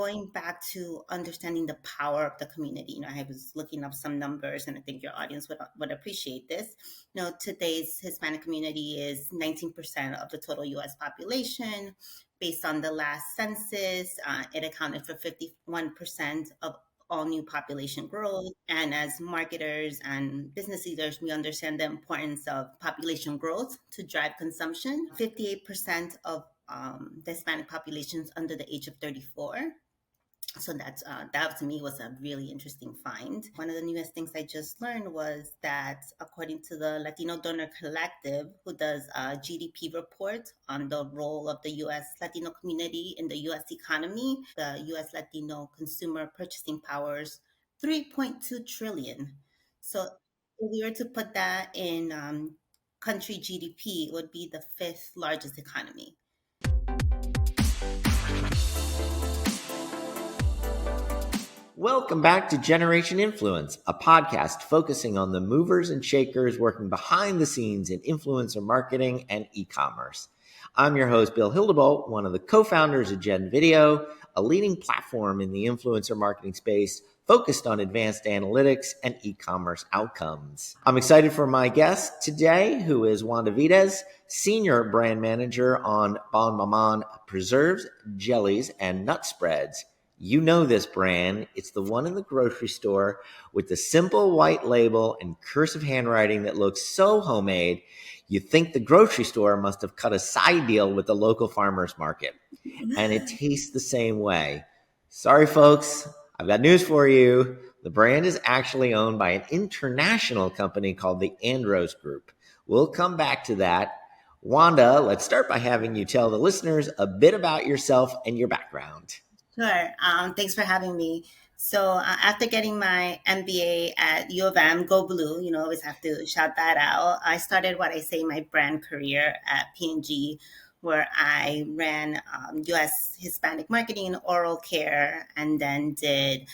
going back to understanding the power of the community, I was looking up some numbers, and I think your audience would appreciate this. Today's Hispanic community is 19% of the total U.S. population. Based on the last census, it accounted for 51% of all new population growth. And as marketers and business leaders, we understand the importance of population growth to drive consumption. 58% of the Hispanic population is under the age of 34. So that to me was a really interesting find. One of the newest things I just learned was that according to the Latino Donor Collective, who does a GDP report on the role of the U.S. Latino community in the U.S. economy, the U.S. Latino consumer purchasing power is 3.2 trillion. So if we were to put that in country GDP, it would be the fifth largest economy. Welcome back to Generation Influence, a podcast focusing on the movers and shakers working behind the scenes in influencer marketing and e-commerce. I'm your host, Bill Hildebolt, one of the co-founders of gen.video, a leading platform in the influencer marketing space focused on advanced analytics and e-commerce outcomes. I'm excited for my guest today, who is Wanda Vides, Senior Brand Manager on Bon Maman Preserves, Jellies, and Nut Spreads. You know this brand. It's the one in the grocery store with the simple white label and cursive handwriting that looks so homemade. You think the grocery store must have cut a side deal with the local farmers market. And it tastes the same way. Sorry, folks. I've got news for you. The brand is actually owned by an international company called the Andros Group. We'll come back to that. Wanda, let's start by having you tell the listeners a bit about yourself and your background. Sure. Thanks for having me. So after getting my MBA at U of M, go blue, always have to shout that out. I started what I say my brand career at P&G, where I ran US Hispanic Marketing and oral care, and then did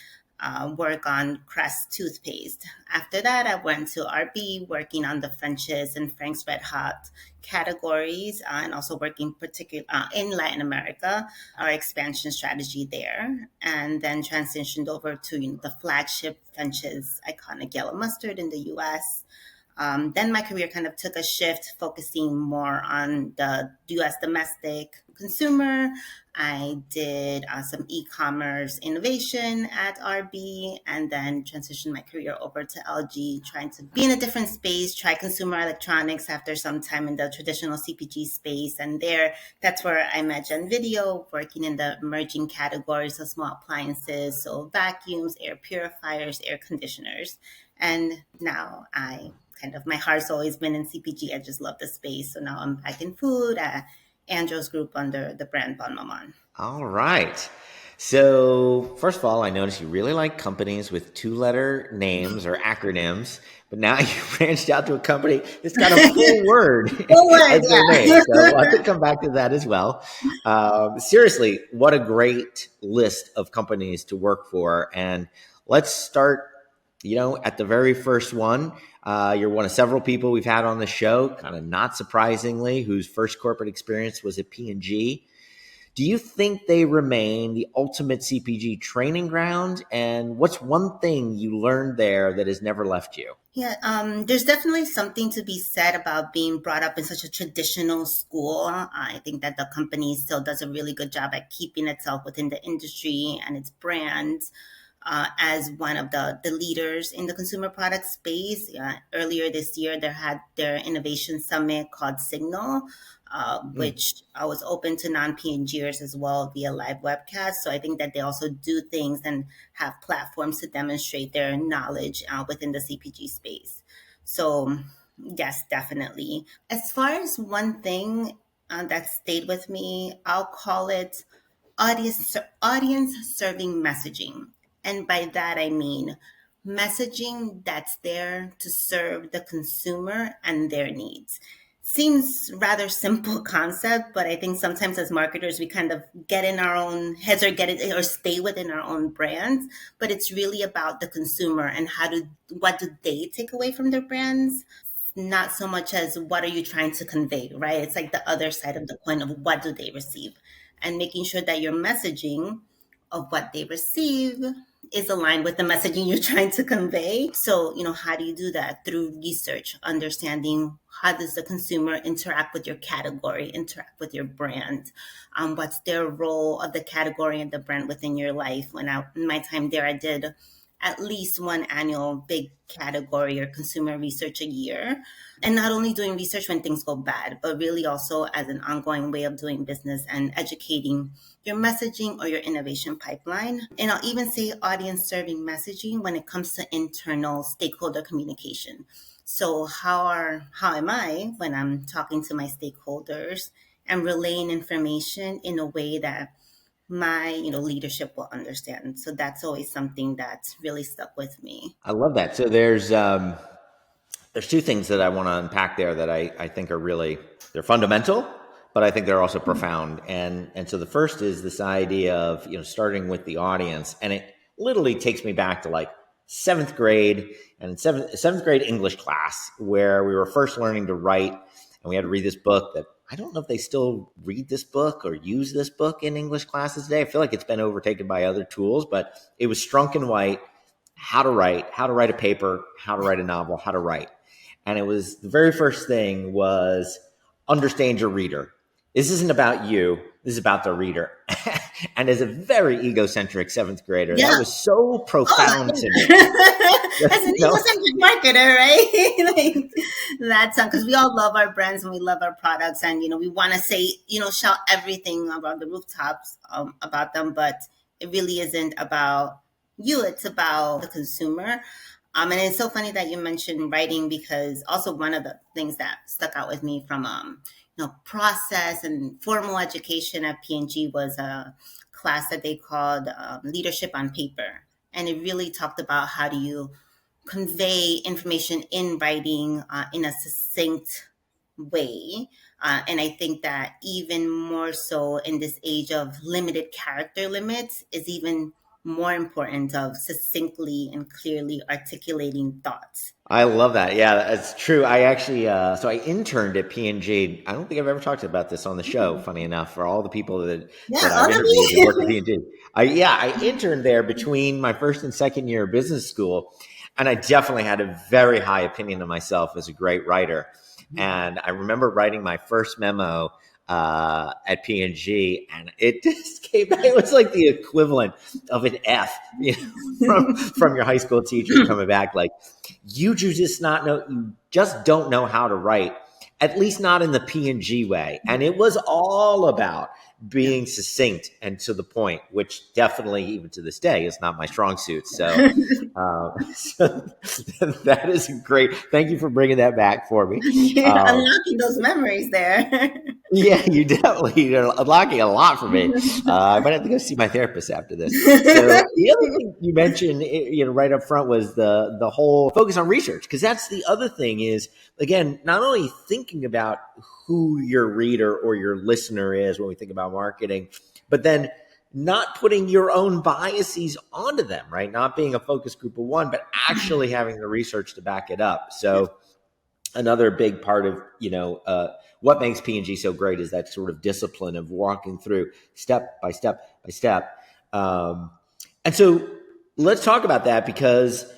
work on Crest toothpaste. After that, I went to RB, working on the French's and Frank's RedHot categories, and also working particularly in Latin America, our expansion strategy there, and then transitioned over to the flagship French's iconic yellow mustard in the US. Then my career kind of took a shift, focusing more on the U.S. domestic consumer. I did some e-commerce innovation at RB, and then transitioned my career over to LG, trying to be in a different space, try consumer electronics after some time in the traditional CPG space. And that's where I met gen.video, working in the emerging categories of small appliances, so vacuums, air purifiers, air conditioners. And now my heart's always been in CPG. I just love the space. So now I'm back in food at Andros Group under the brand Bon Maman. All right. So first of all, I noticed you really like companies with 2-letter names or acronyms, but now you branched out to a company that's got a full word as their name. So I'll have to come back to that as well. Seriously, what a great list of companies to work for. And let's start at the very first one. You're one of several people we've had on the show, kind of not surprisingly, whose first corporate experience was at P&G. Do you think they remain the ultimate CPG training ground? And what's one thing you learned there that has never left you? Yeah, there's definitely something to be said about being brought up in such a traditional school. I think that the company still does a really good job at keeping itself within the industry and its brands. As one of the leaders in the consumer product space. Earlier this year, they had their innovation summit called Signal, which was open to non-P&Gers as well via live webcast. So I think that they also do things and have platforms to demonstrate their knowledge within the CPG space. So yes, definitely. As far as one thing that stayed with me, I'll call it audience serving messaging. And by that, I mean messaging that's there to serve the consumer and their needs. Seems rather simple concept, but I think sometimes as marketers, we kind of get in our own heads or stay within our own brands. But it's really about the consumer and what do they take away from their brands? Not so much as what are you trying to convey, right? It's like the other side of the coin of what do they receive, and making sure that your messaging of what they receive is aligned with the messaging you're trying to convey. So, how do you do that? Through research, understanding how does the consumer interact with your category, interact with your brand? What's their role of the category and the brand within your life? In my time there, I did at least one annual big category or consumer research a year. And not only doing research when things go bad, but really also as an ongoing way of doing business and educating your messaging or your innovation pipeline. And I'll even say audience serving messaging when it comes to internal stakeholder communication. So how am I when I'm talking to my stakeholders and relaying information in a way that my leadership will understand? So that's always something that's really stuck with me. I love that. So there's two things that I want to unpack there that I think are really, they're fundamental, but I think they're also profound. And so the first is this idea of, starting with the audience. And it literally takes me back to like seventh grade and seventh grade English class, where we were first learning to write, and we had to read this book that I don't know if they still read this book or use this book in English classes today. I feel like it's been overtaken by other tools, but it was Strunk and White, how to write a paper, how to write a novel, how to write. And it was, the very first thing was, understand your reader. This isn't about you. This is about the reader. And as a very egocentric seventh grader, that Yeah. was so Oh, profound to me. as an egocentric marketer, right? Like that's because we all love our brands and we love our products, and we want to say, shout everything about the rooftops about them, but it really isn't about you. It's about the consumer. And it's so funny that you mentioned writing, because also one of the things that stuck out with me from process and formal education at P&G was a class that they called Leadership on Paper, and it really talked about how do you convey information in writing in a succinct way. And I think that even more so in this age of limited character limits is even more important of succinctly and clearly articulating thoughts. I love that. Yeah, that's true. I actually, so I interned at P&G. I don't think I've ever talked about this on the show, funny enough, for all the people that Yeah, I've all of interviewed that work at you. P&G. I interned there between my first and second year of business school. And I definitely had a very high opinion of myself as a great writer. And I remember writing my first memo at P&G, and it just came back. It was like the equivalent of an F, from your high school teacher coming back like, you just don't know how to write, at least not in the P&G way. And it was all about Yeah. being succinct and to the point, which definitely, even to this day, is not my strong suit. So, so that is great. Thank you for bringing that back for me. You're Um, unlocking those memories there. yeah, you definitely, you're unlocking a lot for me. I might have to go see my therapist after this. So the other thing you mentioned, right up front, was the whole focus on research, because that's the other thing is, again, not only thinking about who your reader or your listener is when we think about marketing, but then not putting your own biases onto them, right? Not being a focus group of one, but actually having the research to back it up. So another big part of what makes P&G so great is that sort of discipline of walking through step by step by step. And so let's talk about that, because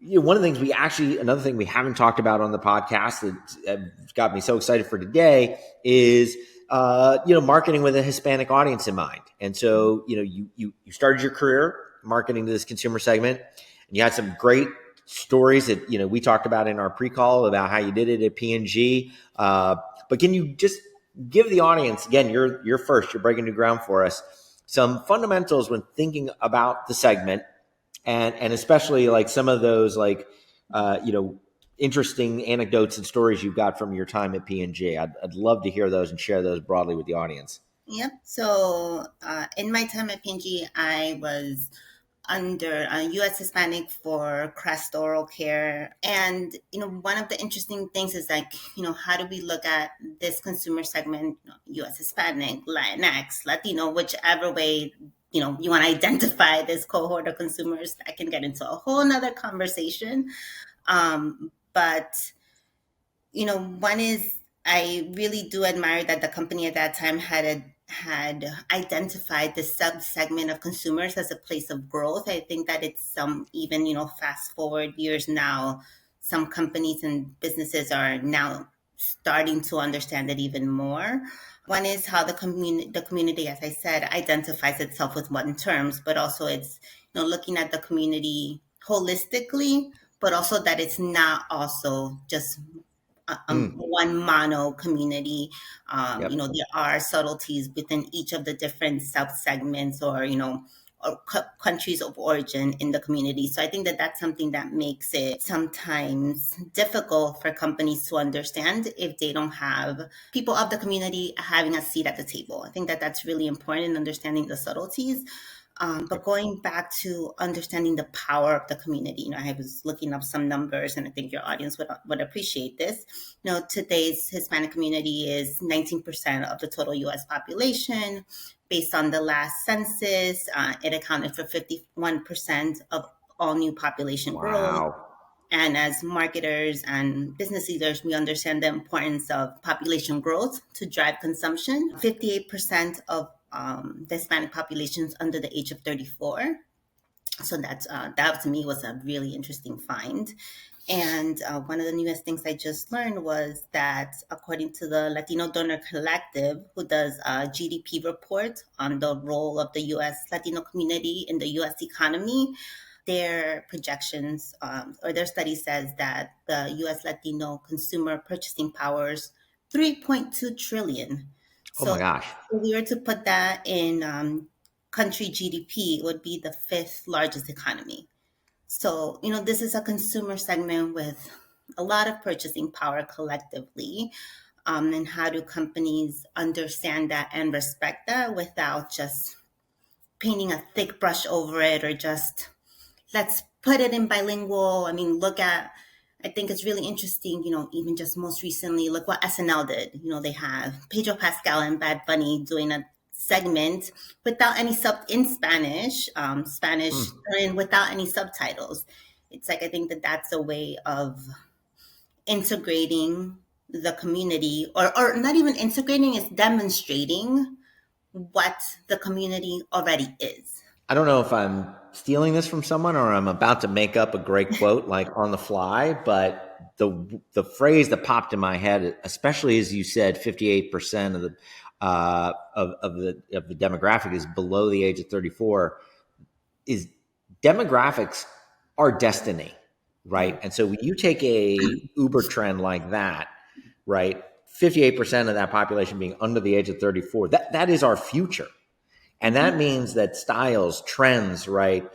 one of the things another thing we haven't talked about on the podcast that got me so excited for today is marketing with a Hispanic audience in mind. And so you started your career marketing to this consumer segment, and you had some great stories that we talked about in our pre-call about how you did it at P&G. But can you just give the audience, again, you're first, you're breaking new ground for us, some fundamentals when thinking about the segment, and especially like some of those interesting anecdotes and stories you got from your time at P&G. I'd love to hear those and share those broadly with the audience. Yep. So in my time at P&G, I was under US Hispanic for Crest oral care. And, one of the interesting things is like, how do we look at this consumer segment, US Hispanic, Latinx, Latino, whichever way, you want to identify this cohort of consumers. That can get into a whole nother conversation. But one is, I really do admire that the company at that time had had identified the sub-segment of consumers as a place of growth. I think that it's some, even, fast forward years now, some companies and businesses are now starting to understand it even more. One is how the community, as I said, identifies itself with one terms, but also it's, looking at the community holistically, but also that it's not also just Mm, one mono community. yep. There are subtleties within each of the different sub segments, or countries of origin in the community. So I think that that's something that makes it sometimes difficult for companies to understand if they don't have people of the community having a seat at the table. I think that that's really important in understanding the subtleties. But going back to understanding the power of the community, I was looking up some numbers, and I think your audience would appreciate this. Today's Hispanic community is 19% of the total U.S. population. Based on the last census, it accounted for 51% of all new population growth. Wow. And as marketers and business leaders, we understand the importance of population growth to drive consumption. 58% of the Hispanic population is under the age of 34. So that to me was a really interesting find. And one of the newest things I just learned was that according to the Latino Donor Collective, who does a GDP report on the role of the U.S. Latino community in the U.S. economy, their projections or their study says that the U.S. Latino consumer purchasing power is 3.2 trillion. Oh So my gosh. if we were to put that in country GDP, it would be the fifth largest economy. So, this is a consumer segment with a lot of purchasing power collectively. And how do companies understand that and respect that without just painting a thick brush over it, or just let's put it in bilingual. I mean, I think it's really interesting, even just most recently, look what SNL did. They have Pedro Pascal and Bad Bunny doing a segment without any in Spanish, Spanish, Mm. and without any subtitles. It's like, I think that that's a way of integrating the community, or not even integrating, it's demonstrating what the community already is. I don't know if I'm stealing this from someone or I'm about to make up a great quote like on the fly, but the phrase that popped in my head, especially as you said, 58% of the of the demographic is below the age of 34, is demographics are destiny, right? Yeah. And so when you take a Uber trend like that, right, 58% of that population being under the age of 34, that is our future. And that Mhm. means that styles, trends, right,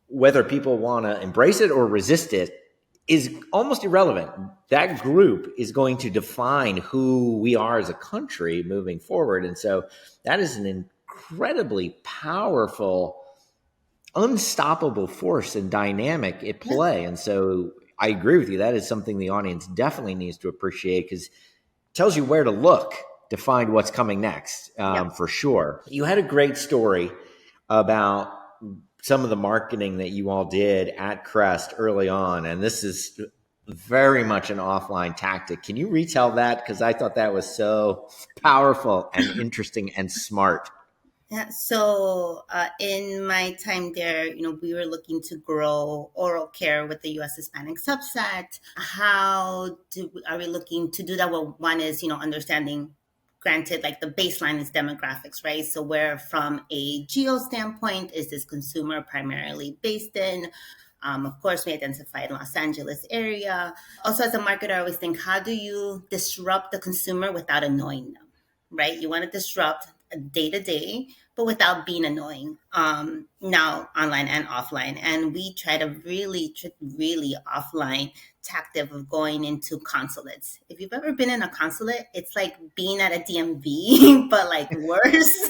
whether people want to embrace it or resist it, is almost irrelevant. That group is going to define who we are as a country moving forward. And so that is an incredibly powerful, unstoppable force and dynamic at Yeah. play. And so I agree with you. That is something the audience definitely needs to appreciate, because it tells you where to look to find what's coming next, Yep. for sure. You had a great story about some of the marketing that you all did at Crest early on, and this is very much an offline tactic. Can you retell that? Because I thought that was so powerful and interesting and smart. Yeah, so in my time there, we were looking to grow oral care with the U.S. Hispanic subset. Are we looking to do that? Well, one is, understanding, granted, like the baseline is demographics, right? So where from a geo standpoint is this consumer primarily based in? Of course, we identified Los Angeles area. Also, as a marketer, I always think, how do you disrupt the consumer without annoying them, right? You want to disrupt day to day, but without being annoying. Now, online and offline, and we try to really offline tactic of going into consulates. If you've ever been in a consulate, it's like being at a DMV, but like worse,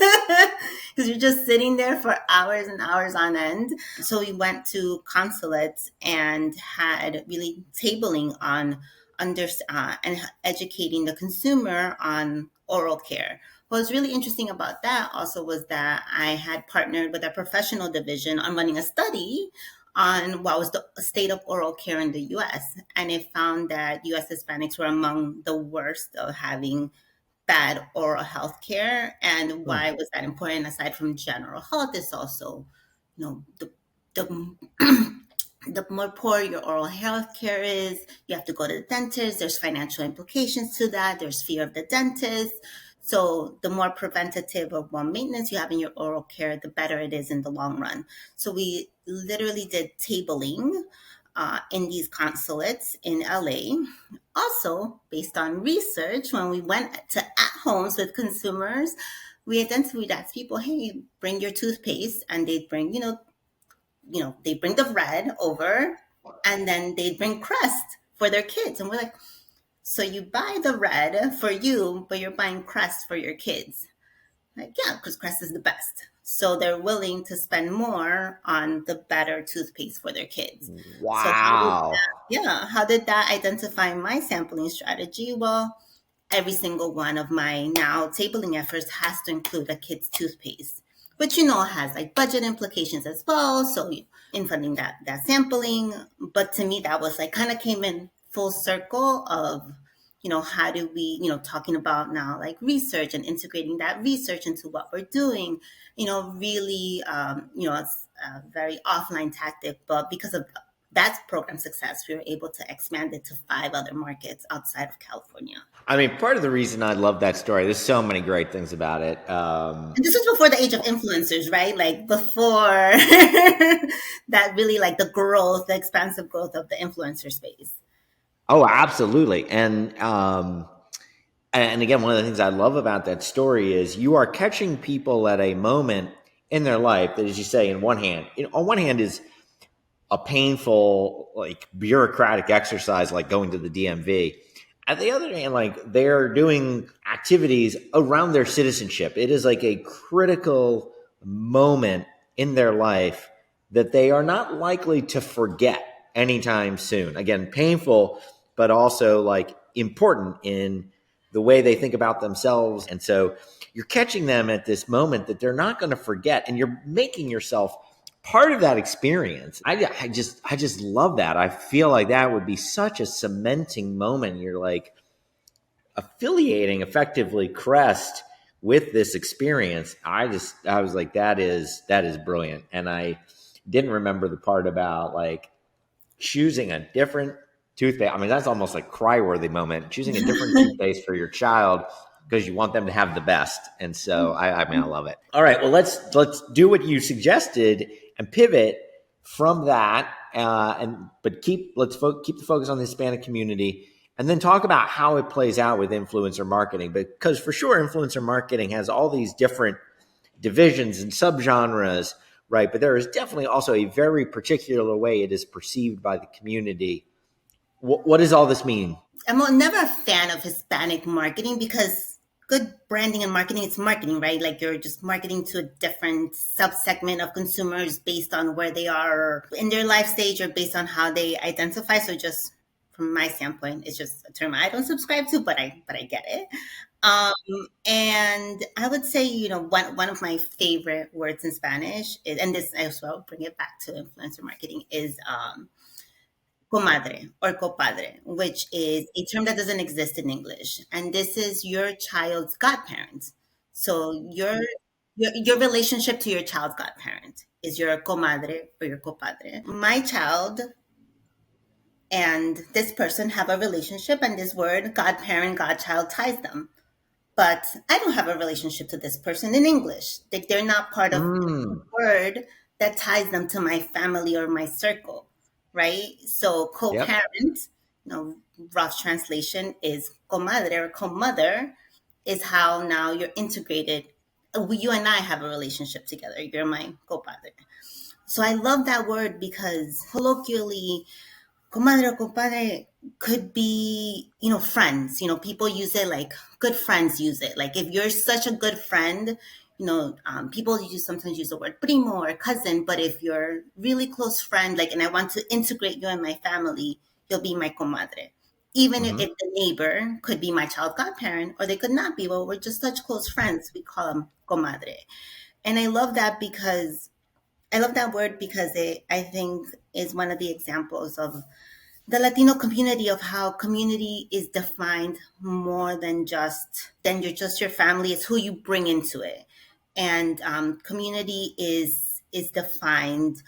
because you're just sitting there for hours and hours on end. So we went to consulates and had really tabling on and educating the consumer on oral care. What was really interesting about that also was that I had partnered with a professional division on running a study on what was the state of oral care in the US. And it found that US Hispanics were among the worst of having bad oral health care. And Mm. why was that important? Aside from general health, is also, the the more poor your oral health care is, you have to go to the dentist. There's financial implications to that. There's fear of the dentist. So the more preventative or more maintenance you have in your oral care, the better it is in the long run. So we literally did tabling in these consulates in LA. Also, based on research, when we went to at homes with consumers, we identified, we'd ask people, hey, bring your toothpaste, and they'd bring, they bring the red over, and then they bring Crest for their kids. And we're like, so you buy the red for you, but you're buying Crest for your kids. Like, yeah, because Crest is the best. So they're willing to spend more on the better toothpaste for their kids. So Wow. how did that identify my sampling strategy? Well, every single one of my now tabling efforts has to include a kid's toothpaste, which has like budget implications as well. So in funding that sampling, but to me that was like kind of came in full circle of how do we talking about now like research and integrating that research into what we're doing. Really, it's a very offline tactic, but because of that program success, we were able to expand it to 5 other markets outside of California. I mean, part of the reason I love that story, there's so many great things about it. And this was before the age of influencers, right? Like before that really like the expansive growth of the influencer space. Oh, absolutely. And again, one of the things I love about that story is you are catching people at a moment in their life that, as you say, on one hand is a painful, like bureaucratic exercise, like going to the DMV. At the other hand, like they're doing activities around their citizenship. It is like a critical moment in their life that they are not likely to forget anytime soon. Again, painful, but also like important in the way they think about themselves. And so you're catching them at this moment that they're not going to forget, and you're making yourself part of that experience. I just love that. I feel like that would be such a cementing moment. You're like affiliating effectively Crest with this experience. I was like, that is brilliant. And I didn't remember the part about like choosing a different toothpaste. I mean, that's almost like cry-worthy moment. Choosing a different toothpaste for your child because you want them to have the best. And so I mean, I love it. All right, well, let's do what you suggested and pivot from that, but keep the focus on the Hispanic community, and then talk about how it plays out with influencer marketing. Because for sure, influencer marketing has all these different divisions and subgenres, right? But there is definitely also a very particular way it is perceived by the community. What does all this mean? I'm never a fan of Hispanic marketing because good branding and marketing, it's marketing, right? Like you're just marketing to a different subsegment of consumers based on where they are in their life stage or based on how they identify. So just from my standpoint, it's just a term I don't subscribe to, but I get it. Um, and I would say, one of my favorite words in Spanish is, and this as well, bring it back to influencer marketing, is comadre or copadre, which is a term that doesn't exist in English. And this is your child's godparent. So your relationship to your child's godparent is your comadre or your copadre. My child and this person have a relationship, and this word godparent, godchild ties them. But I don't have a relationship to this person in English. They're not part of the Mm, word that ties them to my family or my circle, right? So yep. co-parent, rough translation is comadre or co-mother, is how now you're integrated. You and I have a relationship together. You're my copadre. So I love that word because colloquially, comadre or compadre could be, friends. People use it like good friends use it. Like if you're such a good friend, people sometimes use the word primo or cousin. But if you're really close friend, like, and I want to integrate you in my family, you'll be my comadre. Even if Mm-hmm. the neighbor could be my child godparent, or they could not be. Well, we're just such close friends. We call them comadre. And I love that word because it, I think, is one of the examples of the Latino community, of how community is defined more than just your family. It's who you bring into it, and community is defined.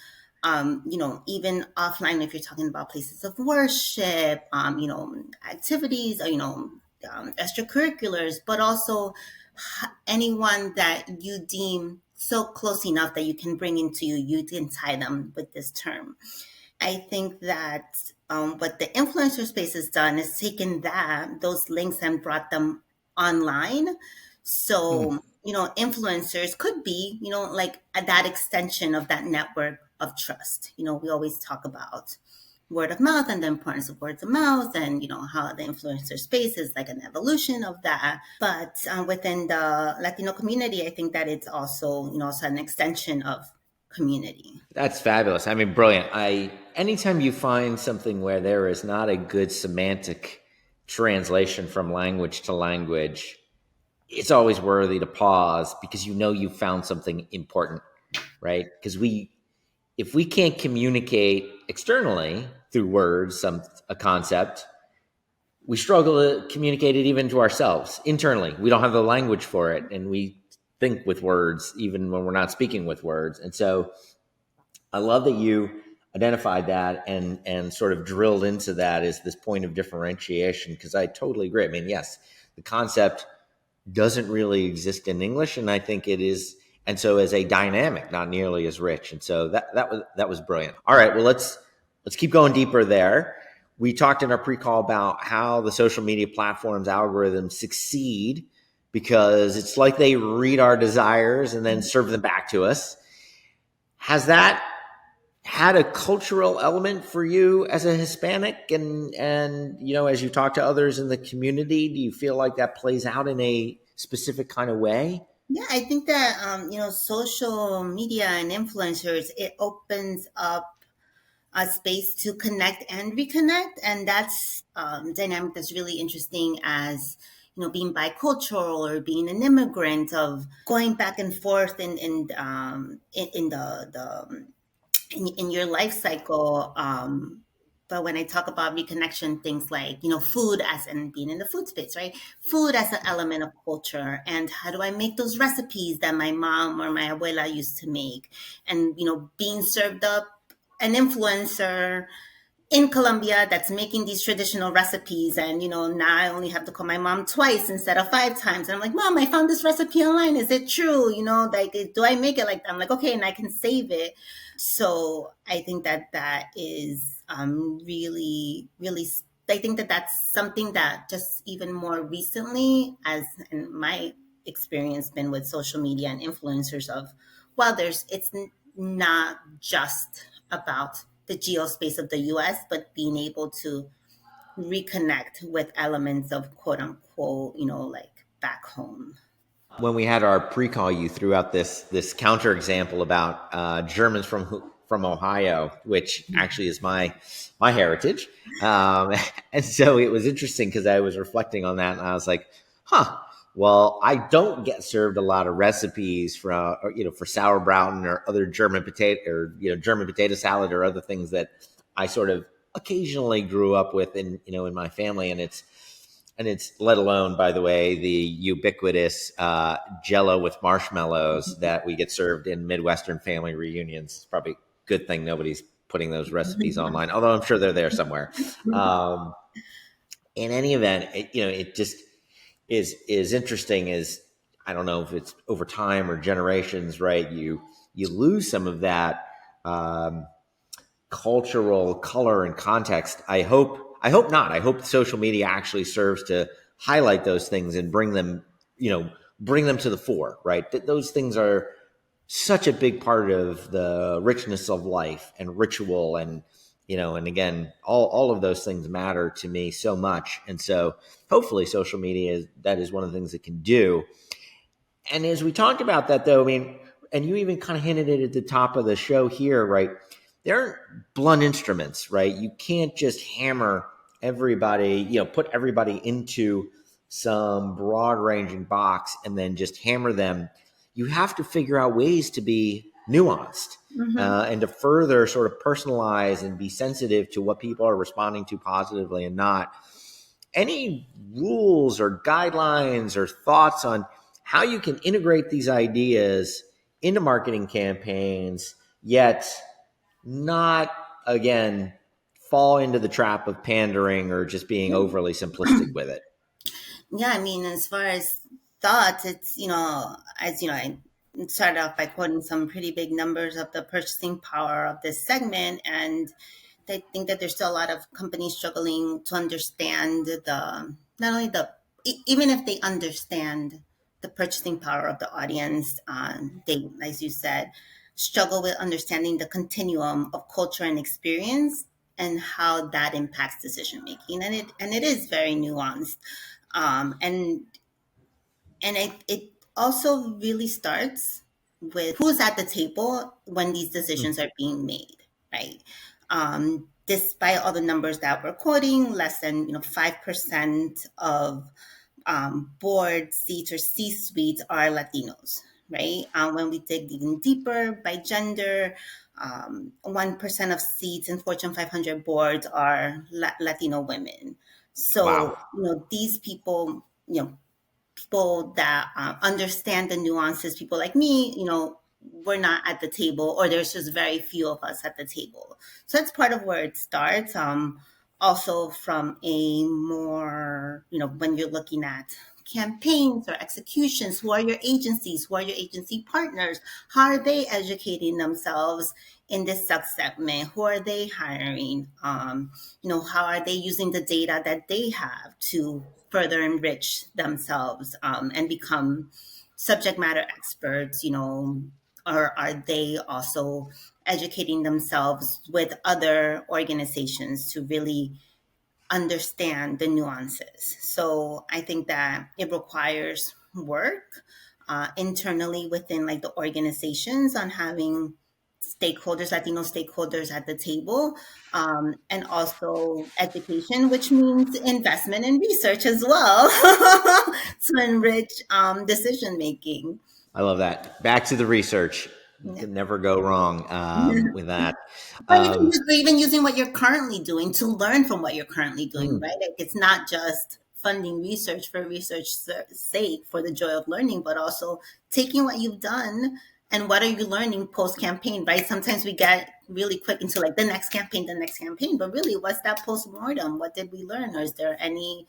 Even offline, if you're talking about places of worship, activities, or extracurriculars, but also anyone that you deem so close enough that you can bring into you can tie them with this term. I think that what the influencer space has done is taken those links and brought them online. Hmm. So, influencers could be, like that extension of that network of trust. We always talk about word of mouth and the importance of words of mouth, and how the influencer space is like an evolution of that. But within the Latino community, I think that it's also also an extension of community. That's fabulous. I mean, brilliant. Anytime you find something where there is not a good semantic translation from language to language, it's always worthy to pause because you found something important, right? Because if we can't communicate externally through words a concept, we struggle to communicate it even to ourselves internally. We don't have the language for it, and we think with words even when we're not speaking with words. And so I love that you identified that and sort of drilled into that as this point of differentiation, because I totally agree. I mean, yes, the concept doesn't really exist in English, and I think it is, and so as a dynamic, not nearly as rich. And so that was brilliant. All right, well let's keep going deeper there. We talked in our pre-call about how the social media platforms algorithms succeed because it's like they read our desires and then serve them back to us. Has that had a cultural element for you as a Hispanic, and as you talk to others in the community, do you feel like that plays out in a specific kind of way? Yeah, I think that social media and influencers, it opens up a space to connect and reconnect, and that's dynamic that's really interesting as being bicultural or being an immigrant, of going back and forth in in your life cycle. But when I talk about reconnection, things like, food as and being in the food space, right? Food as an element of culture. And how do I make those recipes that my mom or my abuela used to make? And, being served up an influencer in Colombia that's making these traditional recipes. And, now I only have to call my mom twice instead of 5 times. And I'm like, Mom, I found this recipe online. Is it true? Like, do I make it like that? I'm like, okay, and I can save it. So I think that that is really, really, I think that that's something that just even more recently, as in my experience been with social media and influencers, of, well, it's not just about the geospace of the US, but being able to reconnect with elements of quote unquote, like back home. When we had our pre-call, you threw out this counter example about Germans from Ohio, which actually is my heritage, and so it was interesting because I was reflecting on that, and I was like, huh. Well, I don't get served a lot of recipes for sauerbraten or other German potato, or German potato salad, or other things that I sort of occasionally grew up with in my family, and it's let alone, by the way, the ubiquitous Jello with marshmallows that we get served in Midwestern family reunions. It's probably a good thing nobody's putting those recipes online, although I'm sure they're there somewhere. Um, in any event, it just is interesting. Is I don't know if it's over time or generations, right? You lose some of that cultural color and context. I hope not. I hope social media actually serves to highlight those things and bring them to the fore, right? That those things are such a big part of the richness of life and ritual, and again, all of those things matter to me so much. And so hopefully social media is one of the things it can do. And as we talked about that, though, I mean, and you even kind of hinted it at the top of the show here, right? They're blunt instruments, right? You can't just hammer everybody, put everybody into some broad ranging box and then just hammer them. You have to figure out ways to be nuanced, Mm-hmm. and to further sort of personalize and be sensitive to what people are responding to positively and not. Any rules or guidelines or thoughts on how you can integrate these ideas into marketing campaigns, yet not, again, fall into the trap of pandering or just being overly simplistic with it? Yeah, I mean, as far as thoughts, it's, as you know, I started off by quoting some pretty big numbers of the purchasing power of this segment. And I think that there's still a lot of companies struggling to understand not only even if they understand the purchasing power of the audience, they, as you said, struggle with understanding the continuum of culture and experience and how that impacts decision making. And it is very nuanced. And it also really starts with who's at the table when these decisions are being made, right? Despite all the numbers that we're quoting, less than 5% of board seats or C-suites are Latinos, right? When we dig even deeper by gender, 1% of seats in Fortune 500 boards are Latino women. Wow. So, these people that understand the nuances, people like me, we're not at the table, or there's just very few of us at the table. So that's part of where it starts. Also, from a more, when you're looking at campaigns or executions, who are your agencies? Who are your agency partners? How are they educating themselves in this subsegment? Who are they hiring? How are they using the data that they have to further enrich themselves and become subject matter experts, or are they also educating themselves with other organizations to really understand the nuances? So I think that it requires work internally within like the organizations on having stakeholders, Latino stakeholders at the table, and also education, which means investment in research as well to enrich decision making. I love that. Back to the research. You Yeah. can never go wrong with that. But even, Um, even using what you're currently doing to learn from what you're currently doing, mm, right? Like it's not just funding research for research's sake for the joy of learning, but also taking what you've done and what are you learning post campaign, right? Sometimes we get really quick into like the next campaign, but really, what's that post mortem? What did we learn? Or is there any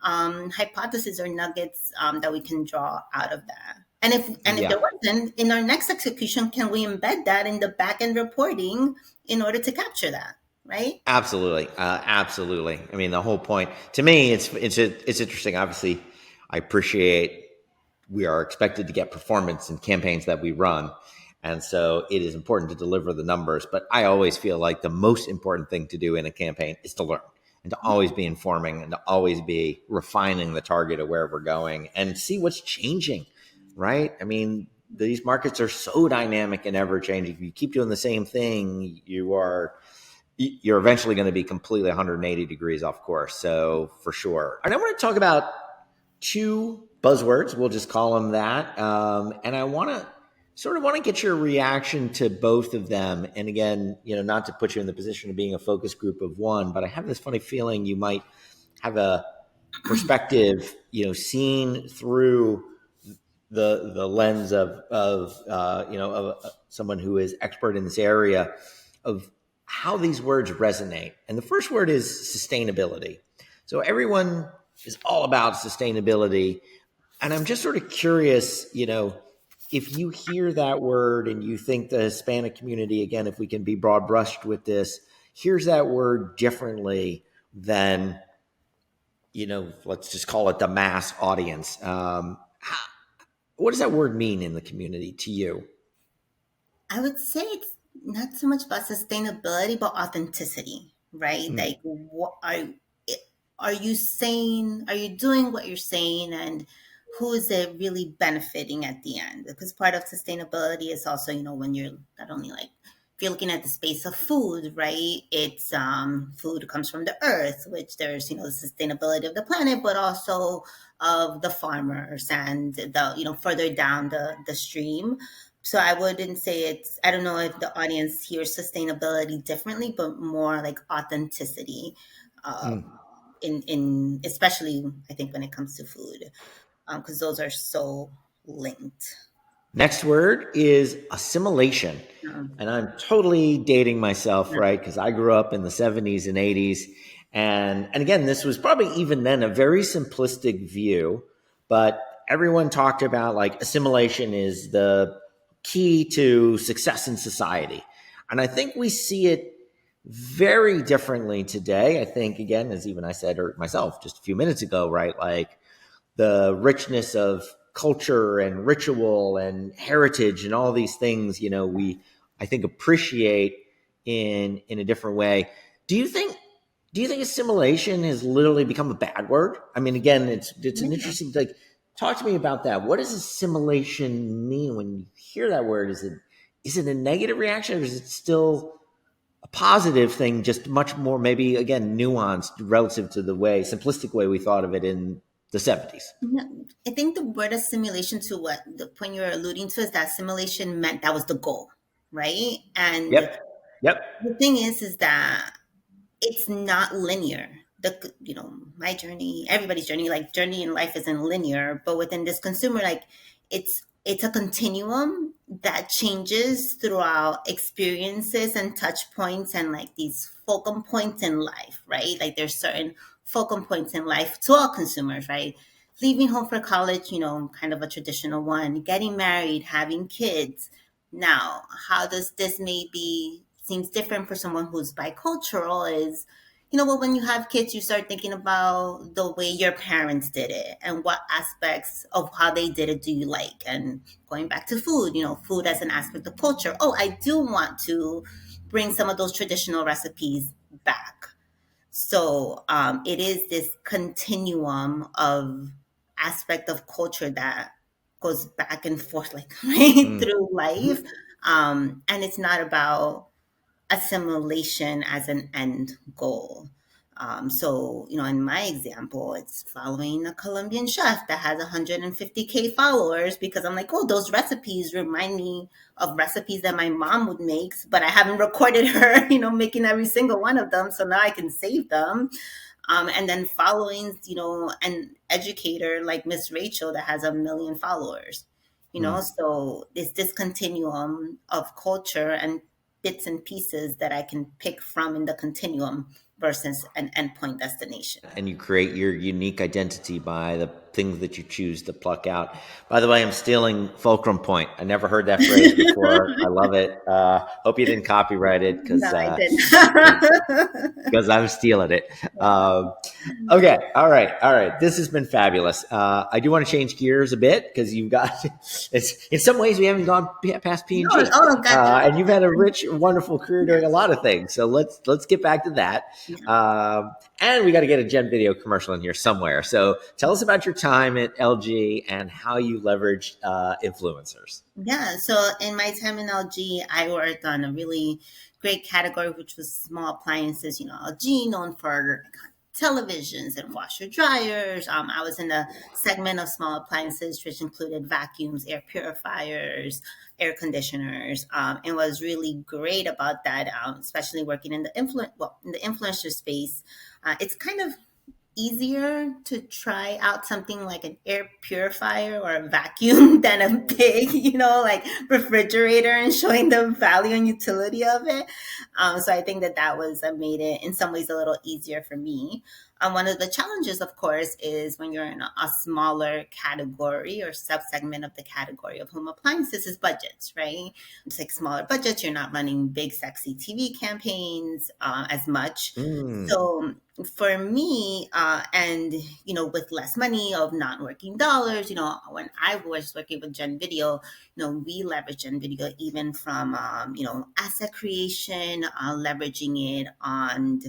hypothesis or nuggets that we can draw out of that? And if yeah. there wasn't, in our next execution, can we embed that in the back end reporting in order to capture that? Right? Absolutely, absolutely. I mean, the whole point to me, it's interesting. Obviously, I appreciate we are expected to get performance in campaigns that we run, and so it is important to deliver the numbers. But I always feel like the most important thing to do in a campaign is to learn and to always be informing and to always be refining the target of where we're going and see what's changing. Right? I mean, these markets are so dynamic and ever changing. If you keep doing the same thing, you're eventually going to be completely 180 degrees off course. So for sure. And I want to talk about two buzzwords. We'll just call them that. And I want to get your reaction to both of them. And again, not to put you in the position of being a focus group of one, but I have this funny feeling you might have a perspective, seen through the lens of someone who is expert in this area of how these words resonate. And the first word is sustainability. So everyone is all about sustainability, and I'm just sort of curious, if you hear that word and you think the Hispanic community, again, if we can be broad brushed with this, hears that word differently than, let's just call it the mass audience. What does that word mean in the community to you? I would say it's not so much about sustainability, but authenticity, right? Mm, Like, what are you saying? Are you doing what you're saying? And who is it really benefiting at the end? Because part of sustainability is also, when you're not only like, if you're looking at the space of food, right? It's food comes from the earth, which there's, the sustainability of the planet, but also of the farmers and the, further down the stream. So I wouldn't say it's, I don't know if the audience hears sustainability differently, but more like authenticity, Mm. in especially I think when it comes to food, because those are so linked. Next word is assimilation. Um, And I'm totally dating myself, yeah. right? Because I grew up in the 70s and 80s. And again, this was probably even then a very simplistic view, but everyone talked about like assimilation is the key to success in society. And I think we see it very differently today. I think, again, as even I said or myself just a few minutes ago, right? Like the richness of culture and ritual and heritage and all these things, we I think appreciate in a different way. Do you think do you think assimilation has literally become a bad word? I mean, again, it's an Yeah. interesting, like, talk to me about that. What does assimilation mean when you hear that word? Is it a negative reaction, or is it still a positive thing, just much more maybe again nuanced relative to the way simplistic way we thought of it in the 70s? Yeah, I think the word assimilation, to what the point you're alluding to, is that assimilation meant that was the goal, right? And Yep. Yep. the thing is that it's not linear. My journey, everybody's journey, like journey in life isn't linear, but within this consumer, like it's a continuum that changes throughout experiences and touch points and like these fulcrum points in life, right? Like there's certain fulcrum points in life to all consumers, right? Leaving home for college, kind of a traditional one, getting married, having kids. Now, how does this maybe seems different for someone who's bicultural is, well, when you have kids, you start thinking about the way your parents did it and what aspects of how they did it do you like. And going back to food, food as an aspect of culture. Oh, I do want to bring some of those traditional recipes back. So it is this continuum of aspect of culture that goes back and forth, like right Mm. through life. And it's not about assimilation as an end goal. So, in my example, it's following a Colombian chef that has 150K followers because I'm like, oh, those recipes remind me of recipes that my mom would make, but I haven't recorded her, making every single one of them. So now I can save them. And then following, an educator like Miss Rachel that has 1 million followers. Mm. So it's this continuum of culture and bits and pieces that I can pick from in the continuum versus an endpoint destination. And you create your unique identity by the things that you choose to pluck out. By the way, I'm stealing fulcrum point. I never heard that phrase before. I love it. Hope you didn't copyright it No, because I didn't. because I'm stealing it. Okay, all right, all right. This has been fabulous. I do want to change gears a bit because you've got. It's in some ways we haven't gone past P and Oh, G, oh, gotcha. and you've had a rich, wonderful career doing a lot of things. So let's get back to that. Yeah. And we got to get a gen.video commercial in here somewhere. So tell us about your time at LG and how you leveraged influencers. Yeah. So in my time in LG, I worked on a really great category, which was small appliances. LG known for televisions and washer dryers. I was in the segment of small appliances, which included vacuums, air purifiers, air conditioners, and was really great about that. Especially working in the in the influencer space, it's kind of easier to try out something like an air purifier or a vacuum than a big, like refrigerator, and showing the value and utility of it. So I think that was made it in some ways a little easier for me. One of the challenges, of course, is when you're in a smaller category or subsegment of the category of home appliances is budgets, right? It's like smaller budgets. You're not running big, sexy TV campaigns as much. Mm. So for me, and with less money of not working dollars, when I was working with Gen Video, we leverage Gen Video even from asset creation, leveraging it on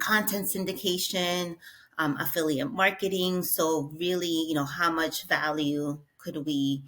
content syndication, affiliate marketing. So really, how much value could we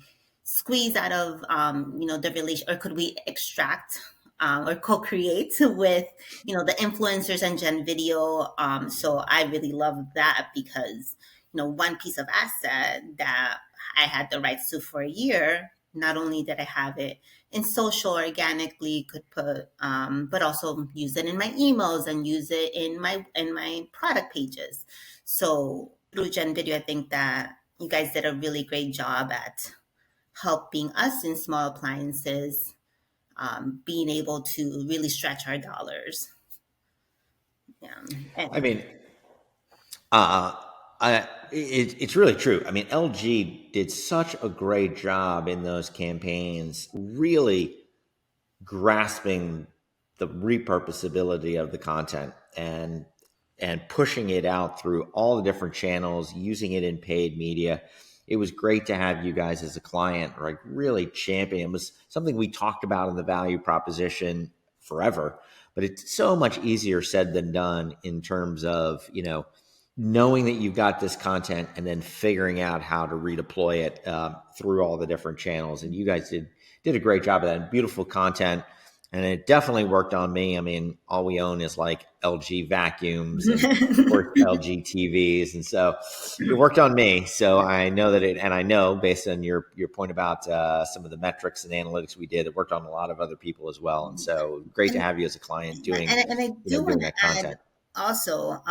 squeeze out of the relation, or could we extract or co-create with the influencers and Gen Video. So I really love that because one piece of asset that I had the rights to for a year not only did I have it in social organically, could put, but also use it in my emails and use it in my product pages. So through Gen Video, I think that you guys did a really great job at helping us in small appliances, being able to really stretch our dollars. Yeah. I And mean, uh, it's really true. I mean, LG did such a great job in those campaigns, really grasping the repurposability of the content and pushing it out through all the different channels, using it in paid media. It was great to have you guys as a client, like really champion. It was something we talked about in the value proposition forever, but it's so much easier said than done in terms of, knowing that you've got this content and then figuring out how to redeploy it through all the different channels. And you guys did a great job of that. Beautiful content. And it definitely worked on me. I mean, all we own is like LG vacuums and of course LG TVs. And so it worked on me. So I know that and I know based on your point about some of the metrics and analytics we did, it worked on a lot of other people as well. And so great to and have you as a client Yeah, doing, and I do want doing to that add content. also,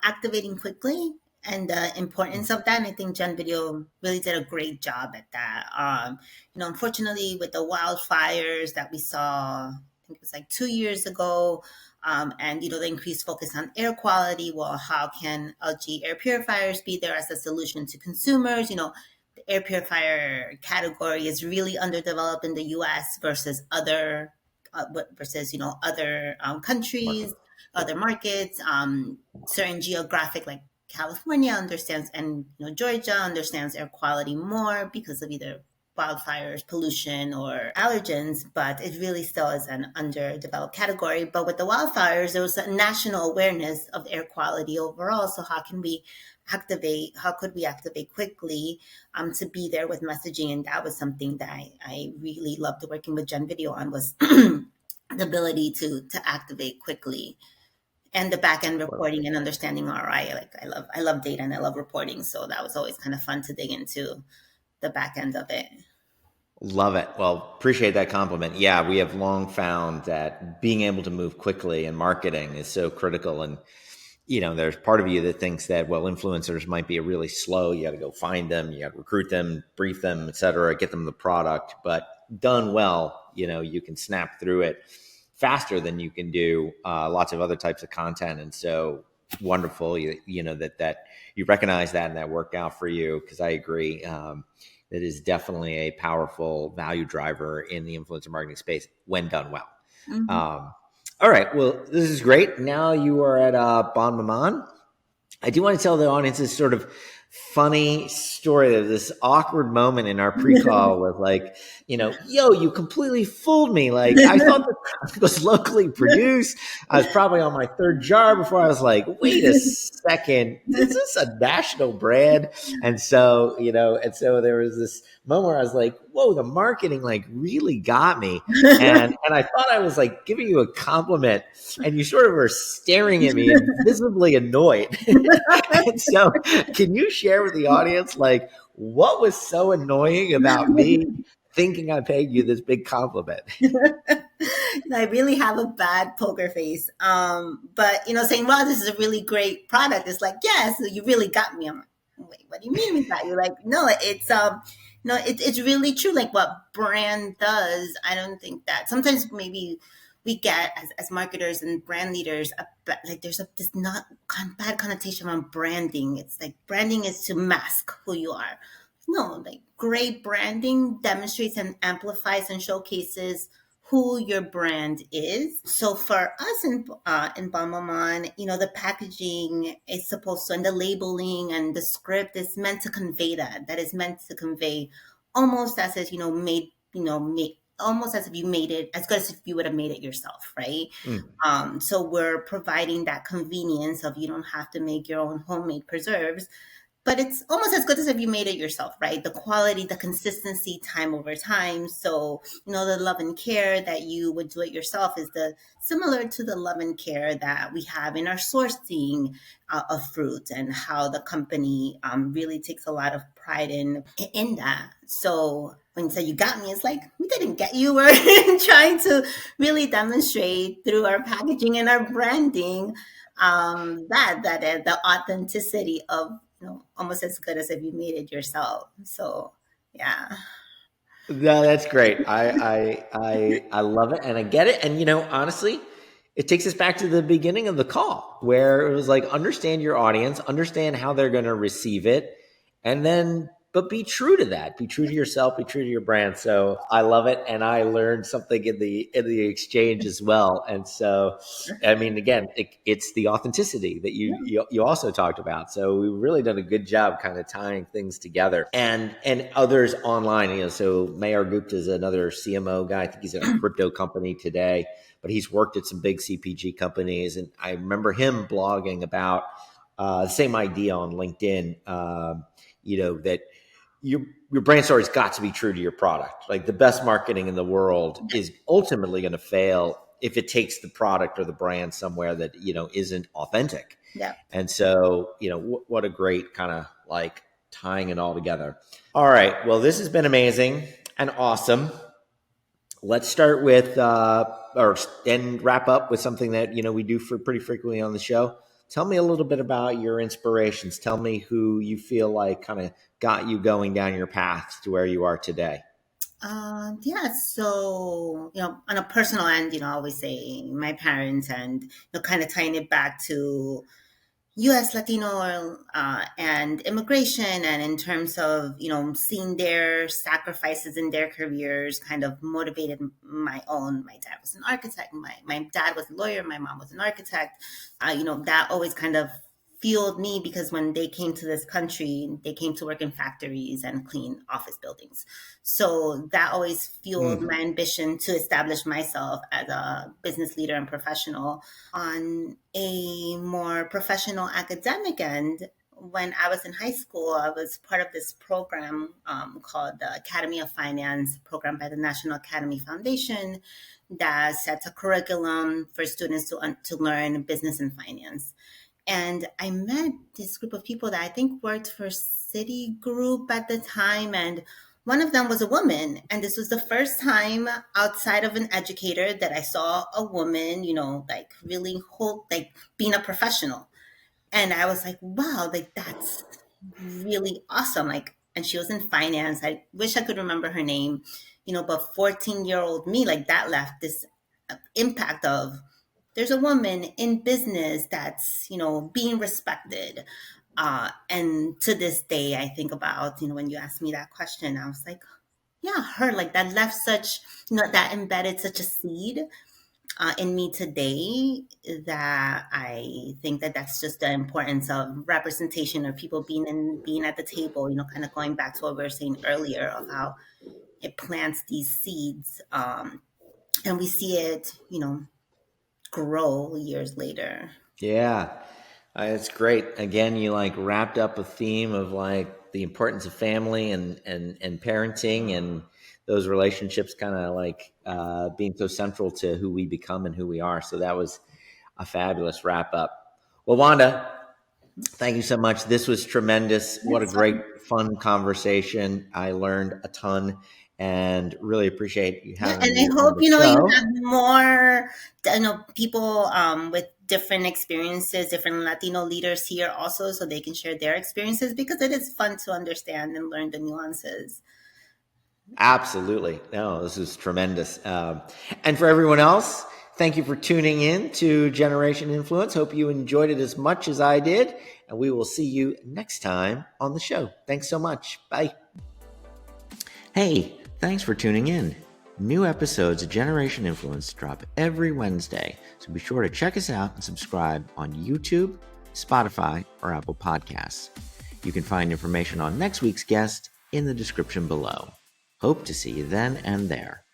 activating quickly and the importance of that. And I think Gen Video really did a great job at that. Unfortunately, with the wildfires that we saw, I think it was like 2 years ago, and the increased focus on air quality. Well, how can LG air purifiers be there as a solution to consumers? The air purifier category is really underdeveloped in the U.S. versus other countries, Market. Yeah. other markets, certain geographic, like California understands, and Georgia understands air quality more because of either wildfires, pollution, or allergens, but it really still is an underdeveloped category. But with the wildfires, there was a national awareness of air quality overall. So how could we activate quickly, to be there with messaging? And that was something that I really loved working with Gen Video on, was the ability to activate quickly, and the back end reporting and understanding ROI. Like I love data and I love reporting. So that was always kind of fun to dig into the back end of it. Love it. Well, appreciate that compliment. Yeah, we have long found that being able to move quickly in marketing is so critical. And, there's part of you that thinks that, well, influencers might be really slow. You got to go find them, you got to recruit them, brief them, et cetera, get them the product. But done well, you can snap through it faster than you can do lots of other types of content. And so wonderful, that you recognize that and that worked out for you, because I agree. That is definitely a powerful value driver in the influencer marketing space when done well. Mm-hmm. All right. Well, this is great. Now you are at Bon Maman. I do want to tell the audience this sort of funny story of this awkward moment in our pre-call with like, yo, you completely fooled me. Like, I thought the product was locally produced. I was probably on my third jar before I was like, wait a second, is this a national brand? And so, there was this moment where I was like, whoa, the marketing like really got me. And I thought I was like giving you a compliment, and you sort of were staring at me and visibly annoyed. And so, can you share with the audience, like, what was so annoying about me thinking I paid you this big compliment? I really have a bad poker face. But saying, "Wow, this is a really great product," it's like, "Yes, you really got me." I'm like, "Wait, what do you mean we got you?" Like, no, it's no, it's really true. Like what brand does, I don't think that sometimes maybe we get as marketers and brand leaders, like there's this not bad connotation on branding. It's like branding is to mask who you are. No, like great branding demonstrates and amplifies and showcases who your brand is. So for us in Bon Maman, the packaging is supposed to, and the labeling and the script is meant to convey that. That is meant to convey almost as if made almost as if you made it, as good as if you would have made it yourself, right? So we're providing that convenience of you don't have to make your own homemade preserves, but it's almost as good as if you made it yourself, right? The quality, the consistency, time over time. So, the love and care that you would do it yourself is similar to the love and care that we have in our sourcing of fruit, and how the company really takes a lot of pride in that. So when you say you got me, it's like, we didn't get you. We're trying to really demonstrate through our packaging and our branding that the authenticity of, almost as good as if you made it yourself. So yeah. No, that's great. I love it and I get it. And honestly, it takes us back to the beginning of the call where it was like understand your audience, understand how they're going to receive it, and then but be true to that. Be true to yourself, be true to your brand. So I love it and I learned something in the exchange as well. And so I mean again, it's the authenticity that you also talked about. So we've really done a good job kind of tying things together and others online. So Mayur Gupta is another CMO guy. I think he's at a crypto company today, but he's worked at some big CPG companies. And I remember him blogging about the same idea on LinkedIn. That your brand story's got to be true to your product. Like the best marketing in the world is ultimately going to fail if it takes the product or the brand somewhere that isn't authentic. Yeah. And so what a great kind of like tying it all together. All right, well, this has been amazing and awesome. Let's start with and wrap up with something that we do for pretty frequently on the show. Tell me a little bit about your inspirations. Tell me who you feel like kind of got you going down your path to where you are today. Yeah, so, on a personal end, I always say my parents, and, kind of tying it back to US Latino and immigration, and in terms of, seeing their sacrifices in their careers kind of motivated my own. My dad was an architect. My dad was a lawyer. My mom was an architect. That always kind of fueled me, because when they came to this country, they came to work in factories and clean office buildings. So that always fueled my ambition to establish myself as a business leader and professional. On a more professional academic end, when I was in high school, I was part of this program called the Academy of Finance program by the National Academy Foundation that sets a curriculum for students to learn business and finance. And I met this group of people that I think worked for Citigroup at the time. And one of them was a woman. And this was the first time outside of an educator that I saw a woman, like really like being a professional. And I was like, wow, like that's really awesome. Like, and she was in finance. I wish I could remember her name, but 14-year-old me, like that left this impact of, there's a woman in business that's, being respected. And to this day, I think about, when you asked me that question, I was like, yeah, her, like that left such, that embedded such a seed in me today, that I think that that's just the importance of representation, or people being at the table, kind of going back to what we were saying earlier of how it plants these seeds. And we see it, grow years later. Yeah, it's great. Again, you like wrapped up a theme of like the importance of family and parenting and those relationships kind of like being so central to who we become and who we are. So that was a fabulous wrap up. Well, Wanda, thank you so much. This was tremendous. What a That's fun. great, fun conversation. I learned a ton and really appreciate you Yeah, having and me I on hope the you show. have more people with different experiences, different Latino leaders here also, so they can share their experiences, because it is fun to understand and learn the nuances. Absolutely. No, this is tremendous. And for everyone else, thank you for tuning in to Generation Influence. Hope you enjoyed it as much as I did. And we will see you next time on the show. Thanks so much. Bye. Hey, thanks for tuning in. New episodes of Generation Influence drop every Wednesday, so be sure to check us out and subscribe on YouTube, Spotify, or Apple Podcasts. You can find information on next week's guest in the description below. Hope to see you then and there.